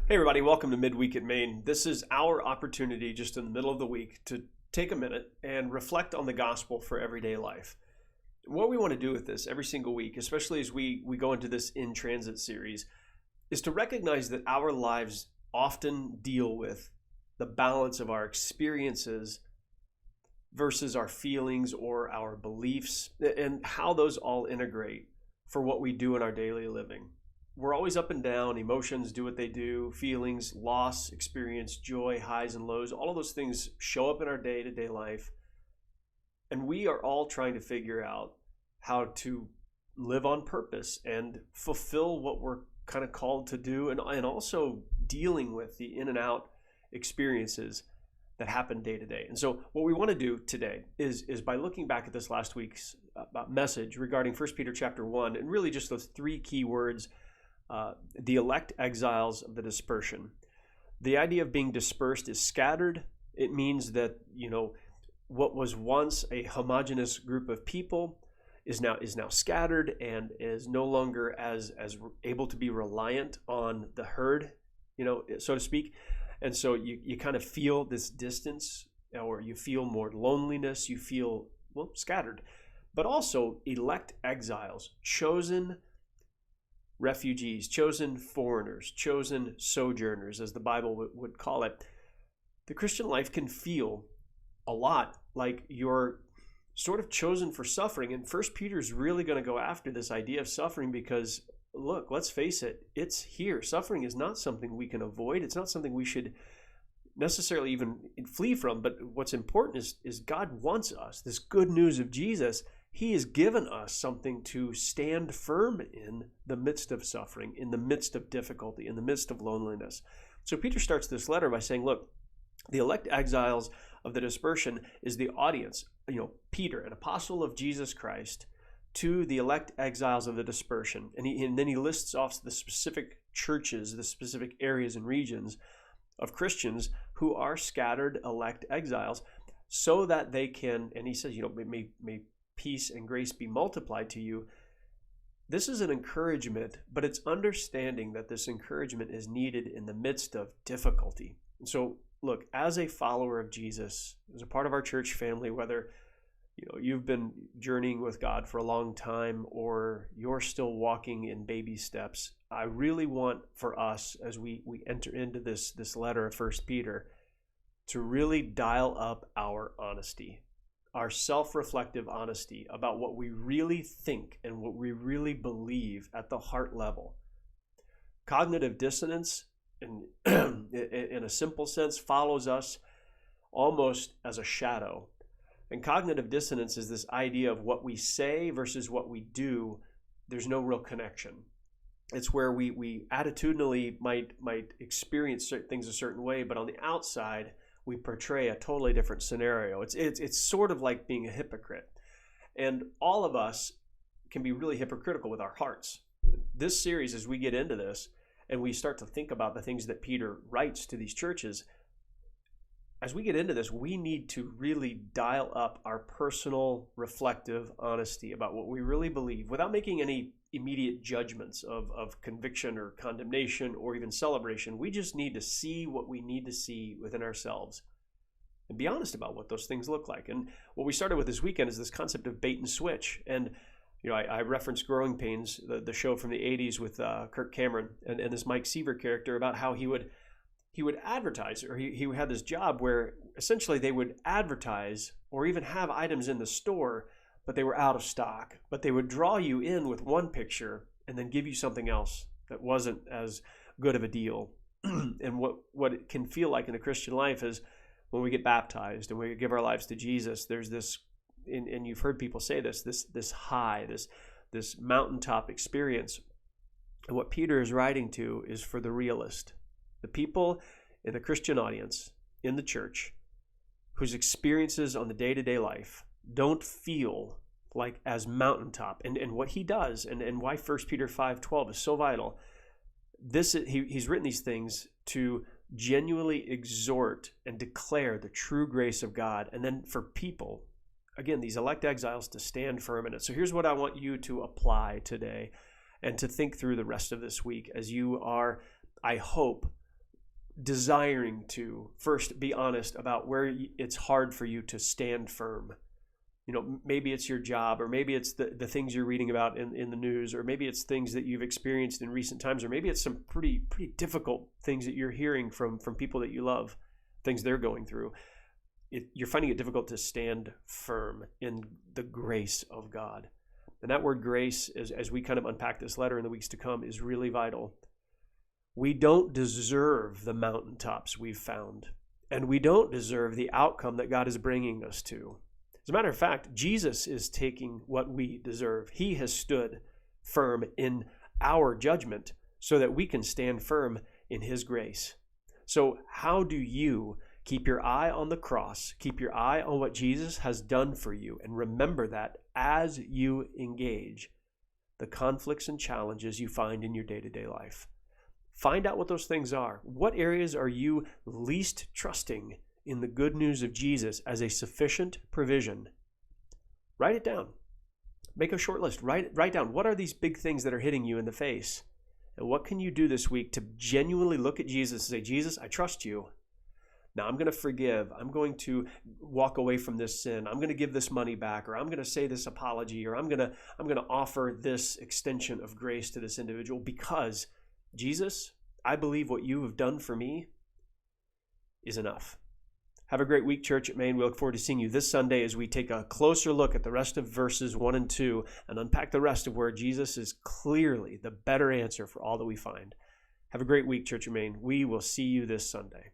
Hey everybody, welcome to Midweek Main. This is our opportunity just in the middle of the week to take a minute and reflect on the gospel for everyday life. What we want to do with this every single week, especially as we go into this In Transit series, is to recognize that our lives often deal with the balance of our experiences versus our feelings or our beliefs and how those all integrate for what we do in our daily living. We're always up and down. Emotions do what they do. Feelings, loss, experience, joy, highs and lows, all of those things show up in our day-to-day life. And we are all trying to figure out how to live on purpose and fulfill what we're kind of called to do, and also dealing with the in and out experiences that happen day to day. And so what we want to do today is by looking back at this last week's message regarding 1 Peter chapter 1, and really just those three key words, the elect exiles of the dispersion. The idea of being dispersed is scattered. It means that, what was once a homogeneous group of people is now scattered and is no longer as able to be reliant on the herd, so to speak. And so you kind of feel this distance, or you feel more loneliness, you feel, scattered. But also elect exiles, chosen refugees, chosen foreigners, chosen sojourners, as the Bible would call it. The Christian life can feel a lot like you're sort of chosen for suffering. And First Peter is really going to go after this idea of suffering because, look, let's face it, it's here. Suffering is not something we can avoid. It's not something we should necessarily even flee from. But what's important is God wants us. This good news of Jesus, He has given us something to stand firm in the midst of suffering, in the midst of difficulty, in the midst of loneliness. So Peter starts this letter by saying, look, the elect exiles of the dispersion is the audience. Peter, an apostle of Jesus Christ, to the elect exiles of the dispersion. And then he lists off the specific churches, the specific areas and regions of Christians who are scattered elect exiles, so that they can, and he says, may peace and grace be multiplied to you. This is an encouragement, but it's understanding that this encouragement is needed in the midst of difficulty. And so, look, as a follower of Jesus, as a part of our church family, whether you've been journeying with God for a long time or you're still walking in baby steps, I really want for us, as we enter into this letter of 1 Peter, to really dial up our honesty, our self-reflective honesty about what we really think and what we really believe at the heart level. Cognitive dissonance, in a simple sense, follows us almost as a shadow. And cognitive dissonance is this idea of what we say versus what we do. There's no real connection. It's where we attitudinally might experience certain things a certain way, but on the outside, we portray a totally different scenario. It's sort of like being a hypocrite. And all of us can be really hypocritical with our hearts. This series, as we get into this and we start to think about the things that Peter writes to these churches, as we get into this, we need to really dial up our personal, reflective honesty about what we really believe without making any immediate judgments of conviction or condemnation or even celebration. We just need to see what we need to see within ourselves and be honest about what those things look like. And what we started with this weekend is this concept of bait and switch. And I referenced Growing Pains, the show from the 80s with Kirk Cameron and this Mike Seaver character, about how he would advertise, or he had this job where essentially they would advertise or even have items in the store, but they were out of stock. But they would draw you in with one picture and then give you something else that wasn't as good of a deal. And what it can feel like in a Christian life is when we get baptized and we give our lives to Jesus, there's this, and you've heard people say this high, this mountaintop experience. And what Peter is writing to is for the realist, the people in the Christian audience, in the church, whose experiences on the day-to-day life don't feel like as mountaintop. And what he does, and why 1 Peter 5:12 is so vital, he's written these things to genuinely exhort and declare the true grace of God, and then for people, again, these elect exiles, to stand firm in it. So here's what I want you to apply today and to think through the rest of this week as you are, I hope, desiring to first be honest about where it's hard for you to stand firm. Maybe it's your job, or maybe it's the things you're reading about in the news, or maybe it's things that you've experienced in recent times, or maybe it's some pretty difficult things that you're hearing from people that you love, things they're going through. You're finding it difficult to stand firm in the grace of God. And that word grace, as we kind of unpack this letter in the weeks to come, is really vital. We don't deserve the mountaintops we've found, and we don't deserve the outcome that God is bringing us to. As a matter of fact, Jesus is taking what we deserve. He has stood firm in our judgment so that we can stand firm in his grace. So how do you keep your eye on the cross, keep your eye on what Jesus has done for you, and remember that as you engage the conflicts and challenges you find in your day-to-day life? Find out what those things are. What areas are you least trusting in the good news of Jesus as a sufficient provision? Write it down. Make a short list. Write down, what are these big things that are hitting you in the face? And what can you do this week to genuinely look at Jesus and say, Jesus, I trust you. Now I'm going to forgive. I'm going to walk away from this sin. I'm going to give this money back, or I'm going to say this apology, or I'm going to offer this extension of grace to this individual because Jesus, I believe what you have done for me is enough. Have a great week, Church at Main. We look forward to seeing you this Sunday as we take a closer look at the rest of verses 1 and 2 and unpack the rest of where Jesus is clearly the better answer for all that we find. Have a great week, Church at Main. We will see you this Sunday.